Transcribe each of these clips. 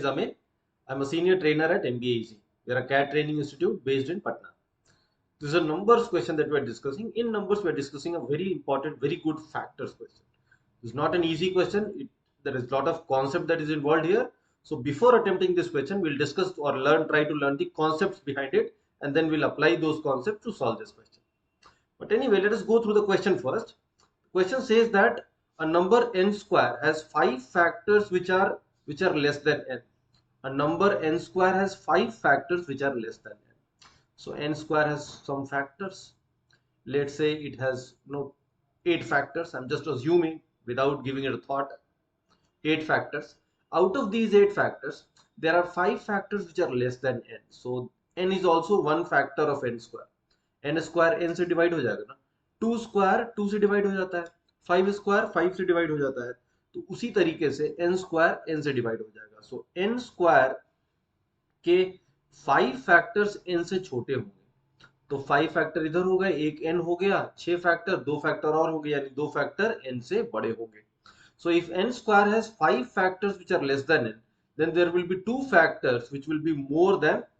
Amit. I'm a senior trainer at MBA Easy. We are a CAT training institute based in Patna. This is a numbers question that we are discussing. In numbers, we are discussing a very important, very good factors question. It's not an easy question. There is a lot of concept that is involved here. So before attempting this question, we'll discuss or try to learn the concepts behind it, and then we'll apply those concepts to solve this question. But anyway, let us go through the question first. The question says that a number n square has 5 factors which are less than n. A number n square has 5 factors which are less than n. So n square has some factors. Let's say it has 8 factors. I'm just assuming without giving it a thought. 8 factors. Out of these 8 factors, there are 5 factors which are less than n. So n is also one factor of n square. n square n से divide हो जाएगा ना, 2 square 2 से divide हो जाता है, 5 square 5 से divide हो जाता है, तो उसी तरीके से n स्क्वायर n से डिवाइड हो जाएगा. सो n स्क्वायर के 5 फैक्टर्स n से छोटे होंगे. तो 5 फैक्टर इधर हो गए, एक n हो गया, 6 फैक्टर, 2 फैक्टर और हो गए, यानी 2 फैक्टर n से बड़े होंगे. So if n square has 5 factors which are less than n, then there will be 2 factors which will be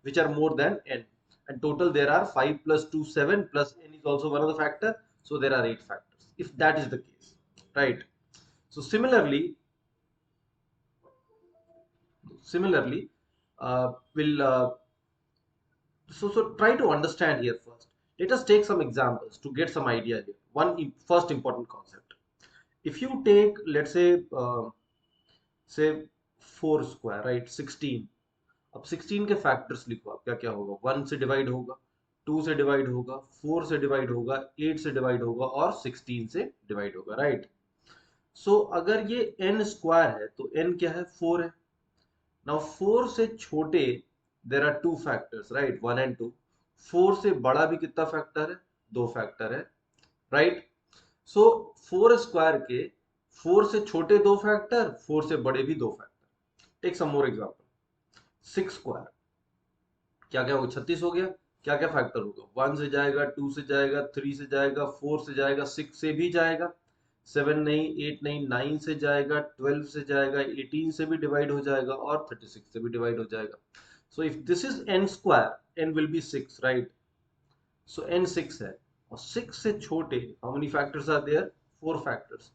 which are more than n. And total there are 5 plus 2, 7 plus n is also one of the factor. So there are 8 factors. If that is the case, right? So similarly, we'll so try to understand here first. Let us take some examples to get some idea here. First important concept. If you take, let's say 4 square right 16. अब 16 के factors लिखो, आप क्या क्या होगा. 1 से divide होगा, 2 से डिवाइड होगा, 4 से डिवाइड होगा, 8 से डिवाइड होगा और 16 से डिवाइड होगा, राइट. सो अगर ये n स्क्वायर है तो n क्या है, 4 है. नाउ 4 से छोटे there are 2 factors, right, 1 and 2. 4 से बड़ा भी कितना फैक्टर है, 2 फैक्टर है, राइट. सो 4 स्क्वायर के 4 से छोटे 2 फैक्टर, 4 से बड़े भी 2 factor. Take some more example. 6 square क्या क्या होगा, 36 हो गया. क्या क्या फैक्टर होगा, 1 से जाएगा, 2 से जाएगा, 3 से जाएगा, 4 से जाएगा, 6 से भी जाएगा, 7 नहीं, 8 नहीं, 9 से जाएगा, 12 से जाएगा, 18 से भी डिवाइड हो जाएगा और 36 से भी डिवाइड हो जाएगा. So if this is n square, n will be 6, right. So n 6 है और 6 से छोटे how many factors are there, 4 factors.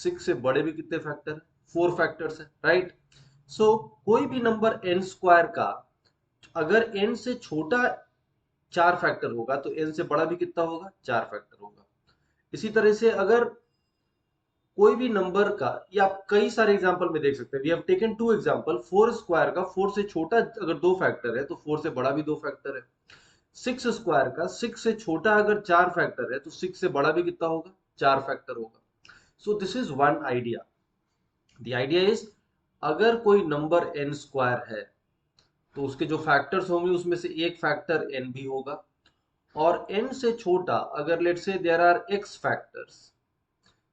6 से बड़े भी कितने फैक्टर, 4 फैक्टर्स है, राइट. सो कोई भी नंबर n स्क्वायर का अगर n से छोटा 4 फैक्टर होगा तो n से बड़ा भी कितना होगा, 4 फैक्टर होगा. इसी तरह से अगर कोई भी नंबर का, या आप कई सारे एग्जांपल में देख सकते हैं. We have taken 2 example. 4 square का 4 से छोटा अगर 2 फैक्टर है तो 4 से बड़ा भी 2 फैक्टर है. 6 स्क्वायर का 6 से छोटा अगर 4 फैक्टर है तो 6 से बड़ा भी कितना होगा, 4 फैक्टर होगा. सो this is one idea. The idea is अगर कोई नंबर n स्क्वायर है तो उसके जो फैक्टर्स होंगे उसमें से एक फैक्टर n भी होगा. और n से छोटा अगर let say there are x factors,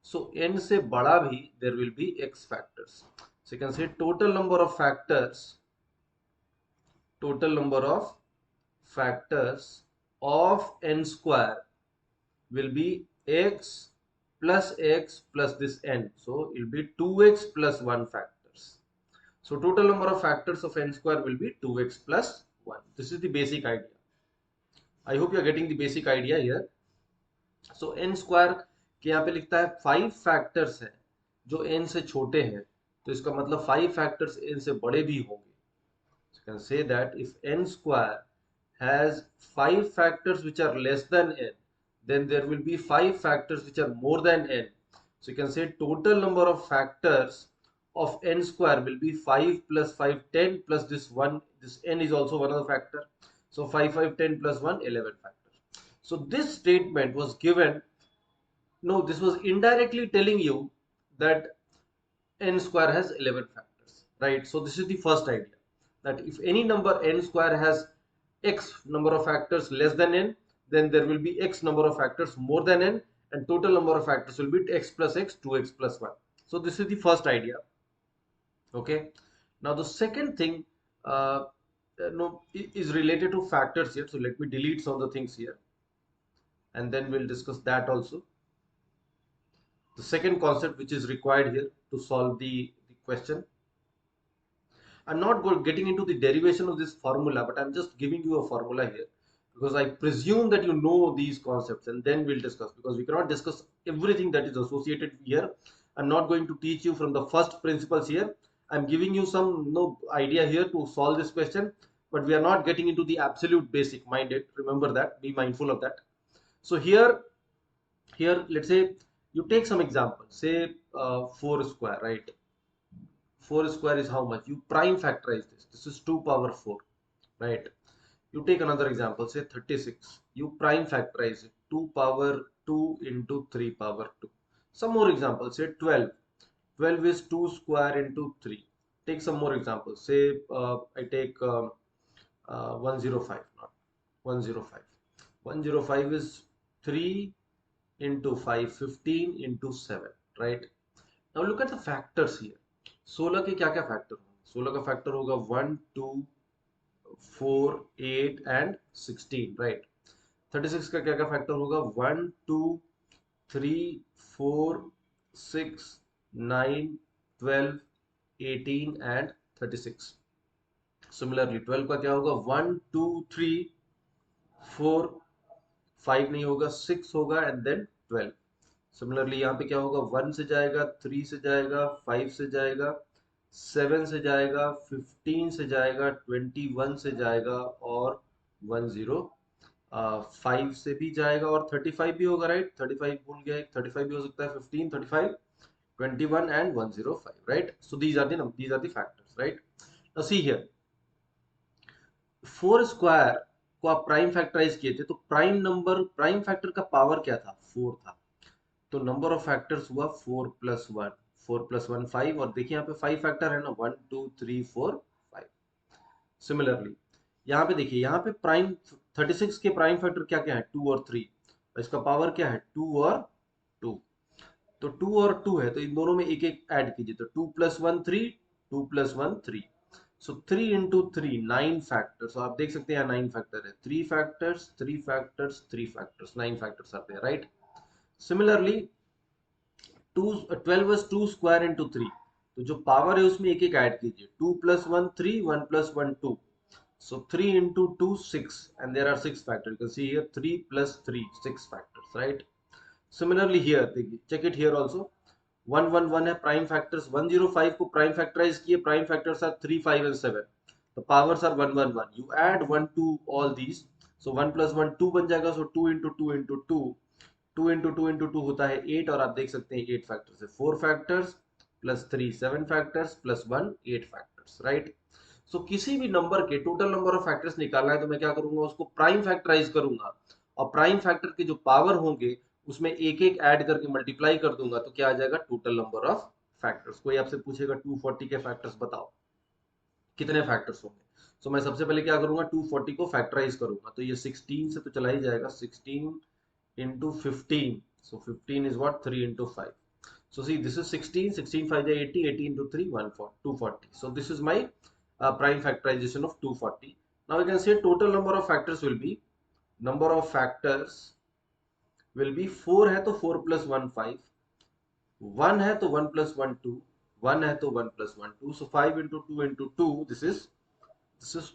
so n से बड़ा भी there will be x factors. So you can say total number of factors of n square will be x plus this n. So it will be 2x plus 1 factors. So total number of factors of n square will be 2x plus 1. This is the basic idea. I hope you are getting the basic idea here. So n square के यहाँ पे लिखता है 5 factors है जो n से छोटे हैं, तो इसका मतलब 5 फैक्टर्स n से बड़े भी होंगे. So you can say that if n square has 5 factors which are less than n, then there will be 5 factors which are more than n. So you can say total number of factors of n square will be 5 plus 5, 10 plus this one, this n is also one of the factor. So 5, 5, 10 plus 1, 11 factors. So this statement was given, no, this was indirectly telling you that n square has 11 factors, right? So this is the first idea, that if any number n square has x number of factors less than n, then there will be x number of factors more than n, and total number of factors will be x plus x, 2x plus 1. So this is the first idea. Okay. Now the second thing no, is related to factors here. So let me delete some of the things here, and then we'll discuss that also. The second concept which is required here to solve the question. I'm not getting into the derivation of this formula, but I'm just giving you a formula here because I presume that you know these concepts, and then we'll discuss, because we cannot discuss everything that is associated here. I'm not going to teach you from the first principles here. I'm giving you some idea here to solve this question, but we are not getting into the absolute basic. Mind it, remember that, be mindful of that. So here let's say you take some example, say 4 square, right? 4 square is how much? You prime factorize this. This is 2 power 4, right? You take another example, say 36. You prime factorize it. 2 power 2 into 3 power 2. Some more examples, say 12. 12 is 2 square into 3. Take some more examples. Say I take 105, not 105. 105 is 3 into 5, 15 into 7, right? Now look at the factors here. 16 के क्या क्या factor होंगे? 16 का factor होगा 1, 2, 4, 8 and 16, right? 36 का क्या क्या factor होगा? 1, 2, 3, 4, 6, 9, 12, 18 एंड 36. सिमिलरली 12 का क्या होगा? 1, 2, 3, 4, 5 नहीं होगा, 6 होगा एंड देन 12. सिमिलरली यहाँ पे क्या होगा? 1 से जाएगा, 3 से जाएगा, 5 से जाएगा, 7 से जाएगा, 15 से जाएगा, 21 से जाएगा और 105 से भी जाएगा और 35 भी होगा, राइट? 35 भूल गया, 35 भी हो सकता है, 15, 35, 21 and 105, right? So these are the factors, right? Now see here, 4 square को आप प्राइम फैक्टराइज किए थे, तो प्राइम फैक्टर का पावर क्या था? 4 था। तो नंबर ऑफ फैक्टर्स हुआ 4 प्लस 1, 4 प्लस 1 5, और देखिए यहाँ पे 5 फैक्टर है ना, 1 2 3 4 5. सिमिलरली यहाँ पे देखिए, यहाँ पे प्राइम 36 के प्राइम फैक्टर क्या क्या है? 2 और 3. इसका पावर क्या है? 2 और 2. तो 2 और 2 है, तो इन दोनों में एक एक ऐड कीजिए, तो 2 प्लस 1 3, 2 प्लस 1 3. सो 3 इंटू 3 9 फैक्टर्स. आप देख सकते हैं यहाँ 9 फैक्टर है, 3 फैक्टर्स 3 फैक्टर्स 3 फैक्टर्स, 9 फैक्टर्स आते हैं, right? Similarly 12 was 2 square into 3. तो जो पावर है उसमें एक एक ऐड कीजिए, 2 plus 1 3, 1 plus 1 2. So 3 into 2 6, and there are 6 factors. You can see here 3 plus 3 6 factors, right? Similarly here देखिए, check it here also. 1 1 1 है प्राइम फैक्टर्स, 105 को प्राइम फैक्टराइज किए, prime factors are 3 5 and 7. The powers are 1 1 1. You add 1 to all these. So 1 plus 1 2 बन जाएगा, so 2 into 2 into 2. 2 into two into two होता है 8, और आप देख सकते हैं 8 फैक्टर्स है, 4 factors plus 3 7 factors plus 1 8 factors, right? So किसी भी नंबर के टोटल नंबर ऑफ फैक्टर्स निकालना है तो मैं क्या करूंगा? उसको प्राइम फैक्टराइज करूंगा, और प्राइम फैक्टर के जो पावर होंगे उसमें एक एक ऐड करके मल्टीप्लाई कर दूंगा, तो क्या आ जाएगा? Total number of factors. कोई आपसे पूछेगा 240 के फैक्टर्स बताओ, कितने फैक्टर्स होंगे? सो मैं सबसे पहले क्या करूंगा? 240 को फैक्टराइज करूंगा, तो ये 16 से तो चला ही जाएगा, 16 into 15. So 15 is what? 3 into 5. So see, this is 16. 16 5 is 80. 80 into 3, 140, 240. So this is my prime factorization of 240. Now you can say total number of factors will be, number of factors will be 4 है तो 4 plus 1 5, 1 है तो 1 plus 1 2, 1 है तो 1 plus 1 2. So 5 into 2 into 2, this is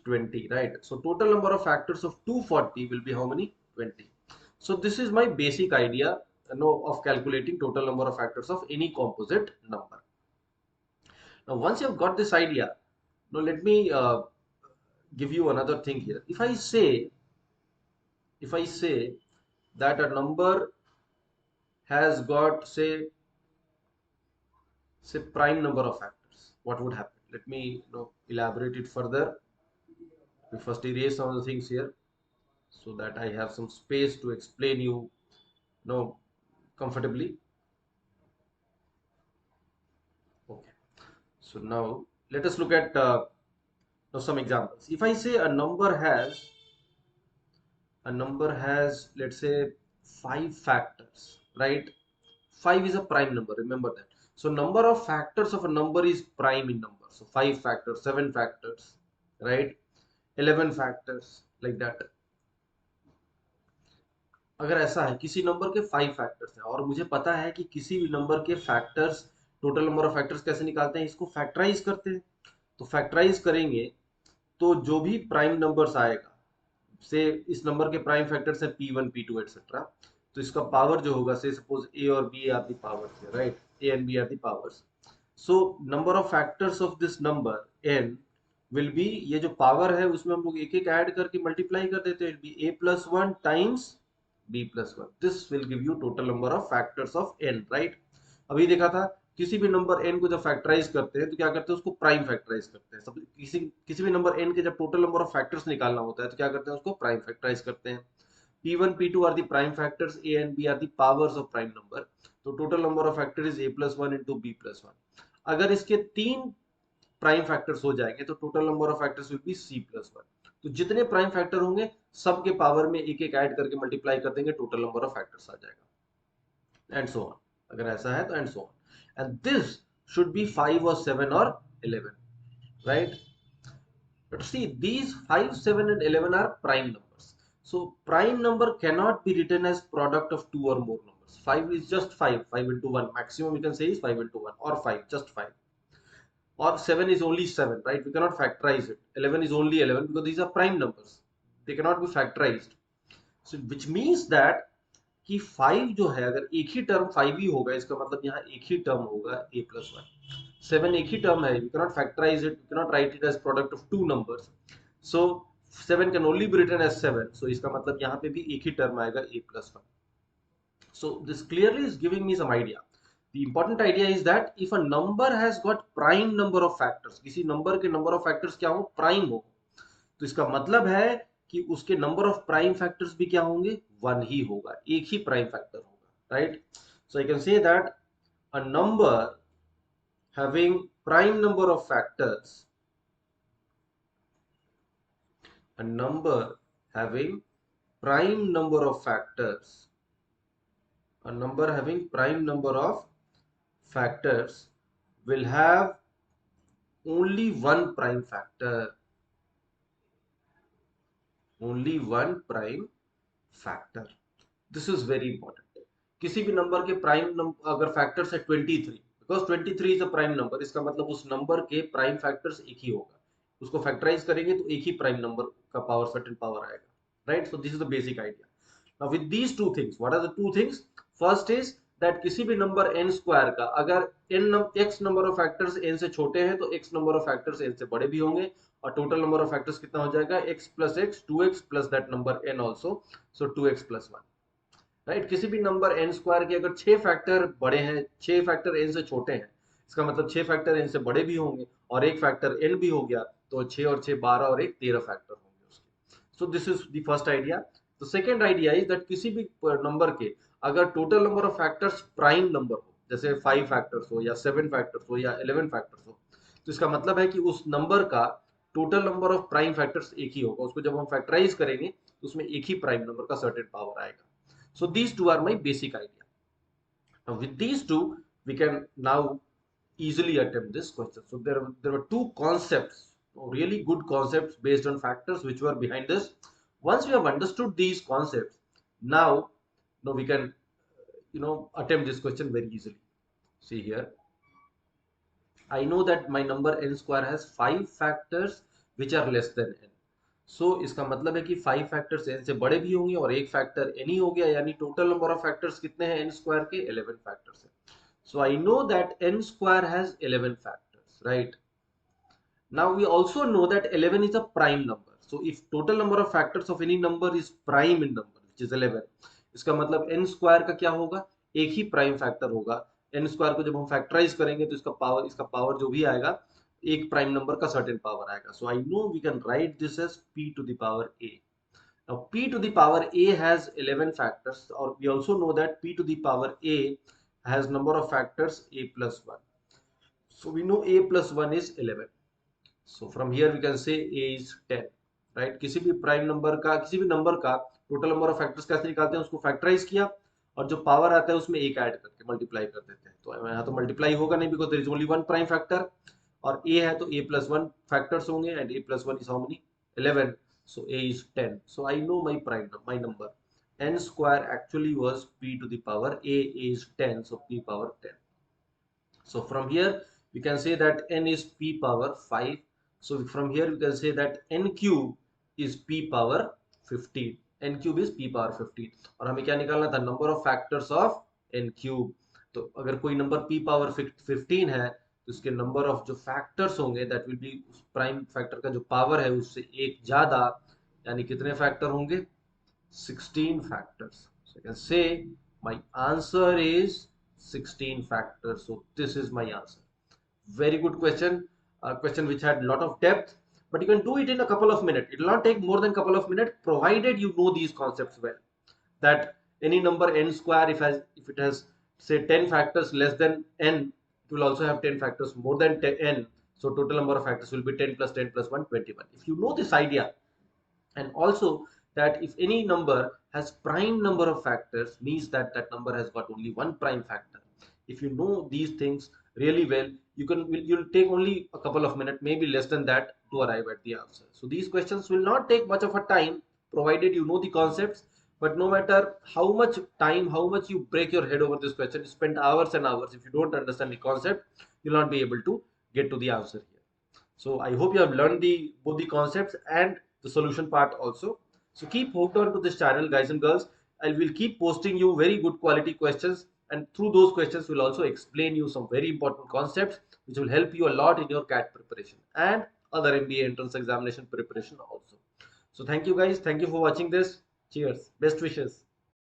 20, right? So total number of factors of 240 will be how many? 20. So this is my basic idea, of calculating total number of factors of any composite number. Now once you have got this idea, now let me give you another thing here. If I say that a number has got say prime number of factors, what would happen? Let me elaborate it further. We first erase some of the things here so that I have some space to explain you comfortably. Okay, so now let us look at some examples. If I say a number has, let's say, 5 factors, right? 5 is a prime number, remember that. So number of factors of a number is prime in number. So 5 factors, 7 factors, right? 11 factors, like that. अगर ऐसा है किसी number के 5 factors हैं, और मुझे पता है कि किसी भी नंबर के factors, total number of factors कैसे निकालते हैं, इसको फैक्टराइज करते हैं. तो फैक्टराइज करेंगे तो जो भी प्राइम नंबर्स आएगा, से इस नंबर के प्राइम फैक्टर्स है P1 P2 एक्सेट्रा, तो इसका पावर जो होगा, से सपोज A और B आर दी पावर्स है, right, A and B are the powers, so number of factors of this number n will be, ये जो पावर है उसमें हम लोग एक एक ऐड करके मल्टीप्लाई कर देते हैं, be A+1 times B+1, this will give you total number of factors of n, right. अभी देखा था किसी भी नंबर n को जब फैक्टराइज करते हैं तो क्या करते हैं, उसको प्राइम फैक्टराइज करते हैं। सब किसी किसी भी नंबर n के जब टोटल नंबर ऑफ फैक्टर्स निकालना होता है तो क्या करते हैं, उसको प्राइम फैक्टराइज करते हैं। P1 P2 are the prime factors, A and B are the powers of prime number, तो total number of factor is A+1 into B+1। अगर इसके 3 प्राइम फैक्टर्स हो जाएंगे तो total number of factors will be C+1। तो जितने prime factor होंगे सब के पावर में एक एक ऐड करके मल्टीप्लाई कर देंगे, टोटल नंबर ऑफ फैक्टर्स आ जाएगा, एंड सो ऑन। अगर ऐसा है तो and so on, and this should be 5 और 7 और 11, right. But see, these 5, 7 and 11 are prime numbers. So prime number cannot be written as product of two or more numbers. 5 is just 5, 5 into 1. Maximum we can say is 5 into 1 or 5, just 5. Or 7 is only 7, right? We cannot factorize it. 11 is only 11 because these are prime numbers. They cannot be factorized. So which means that कि 5 जो है, अगर एक ही term 5 ही होगा, इसका मतलब यहाँ एक ही टर्म होगा A+1। 7 एक ही टर्म है, you cannot factorize it, you cannot write it as product of two numbers, so 7 can only be written as 7, so इसका मतलब यहाँ पे भी एक ही टर्म आएगा A+1। so this clearly is giving me some idea। the important idea is that if a number has got prime number of factors, किसी number के number of factors क्या हो, प्राइम हो, तो इसका मतलब है कि उसके नंबर ऑफ प्राइम फैक्टर्स भी क्या होंगे, 1 ही होगा, एक ही प्राइम फैक्टर होगा, right. So I can say that a number having prime number of factors, a number having prime number of factors, a number having prime number of factors will have only one prime factor, only one prime factor। This is very important. किसी भी number के prime number अगर factors है 23, because 23 is a prime number, इसका मतलब उस number के prime factors एक ही होगा, उसको फैक्टराइज करेंगे तो एक ही प्राइम नंबर का पावर, सर्टेन पावर आएगा, right. So this is the basic idea. Now with these two things, what are the two things? First is that किसी भी नंबर n स्क्वायर का अगर x number of factors n से छोटे हैं तो x number of factors n से बड़े भी होंगे, और टोटल नंबर ऑफ फैक्टर्स कितना हो जाएगा, x plus x 2x plus that number n also, so 2x plus 1, right. किसी भी नंबर n स्क्वायर के अगर 6 फैक्टर बड़े हैं, 6 फैक्टर n से छोटे हैं, इसका मतलब 6 फैक्टर n से बड़े भी होंगे और एक फैक्टर n भी हो गया, तो 6 और 6 12 और एक 13 फैक्टर होंगे उसके। सो this is the first idea. The second idea is that किसी भी नंबर के अगर total number of factors prime number हो, जैसे 5 फैक्टर्स हो या 7 फैक्टर्स हो या 11 फैक्टर्स हो, तो इसका मतलब है कि उस नंबर का total number of prime factors एक ही होगा, उसको जब हम फैक्टराइज करेंगे तो उसमें एक ही प्राइम नंबर का सर्टेन पावर आएगा। So these two are my basic idea. Now with these two, we can now easily attempt this question. So there were two concepts, really good concepts based on factors which were behind this. Once we have understood these concepts, now we can attempt this question very easily. See here, I know that my number n square has 5 factors which are less than n. सो इसका मतलब है कि 5 factors n से बड़े भी होंगे और एक फैक्टर n ही हो गया, यानी टोटल नंबर ऑफ फैक्टर्स कितने हैं n स्क्वायर के, 11 फैक्टर्स है। So I know that n square has 11 factors, right. Now we also know that 11 is a prime number, so if total number of factors of any number is prime in number which is 11, इसका मतलब n square का क्या होगा, एक ही prime factor होगा। n square को जब हम फैक्टराइज करेंगे तो इसका पावर जो भी आएगा, एक प्राइम नंबर का सर्टेन पावर आएगा। So I know we can write this as p to the power a। Now p to the power a has 11 factors, or we also know that p to the power a has number of factors a plus 1, so we know a plus 1 is 11। so from here we can say a is 10, right। किसी भी prime number का, किसी भी number का total number of factors कैसे निकालते हैं, उसको फैक्टराइज किया और जो पावर आता है उसमें एक ऐड करके मल्टीप्लाई कर देते हैं। तो यहाँ तो मल्टीप्लाई होगा नहीं because there is only one prime factor, और a है तो a plus 1 फैक्टर्स होंगे, and a plus 1 is how many, 11, so a is 10। so I know my number n square actually was p to the power a is 10, so p power 10। so from here we can say that n is p power 5, So from here you can say that n cube is p power 15. n cube is p power 15. और हमें क्या निकालना था, number of factors of n cube. तो अगर कोई number p power 15 है तो उसके नंबर ऑफ जो फैक्टर्स होंगे दैट विल बी, उस प्राइम फैक्टर का जो पावर है उससे एक ज्यादा, यानी कितने फैक्टर होंगे, 16 factors. So I can say my answer is 16 factors. So this is my answer. Very good question. A question which had a lot of depth, but you can do it in a couple of minutes. It will not take more than couple of minutes, provided you know these concepts well. That any number n square, if it has say 10 factors less than n, it will also have 10 factors more than 10, n. So total number of factors will be 10 plus 10 plus 1, 21. If you know this idea, and also that if any number has prime number of factors, means that that number has got only one prime factor. If you know these things really well, you'll take only a couple of minutes, maybe less than that, to arrive at the answer. So these questions will not take much of a time, provided you know the concepts. But no matter how much time, how much you break your head over this question, you spend hours and hours, if you don't understand the concept, you'll not be able to get to the answer here. So I hope you have learned the both the concepts and the solution part also. So keep hooked on to this channel, guys and girls. I will keep posting you very good quality questions, and through those questions we'll also explain you some very important concepts which will help you a lot in your CAT preparation and other MBA entrance examination preparation also. So thank you guys. Thank you for watching this. Cheers. Best wishes.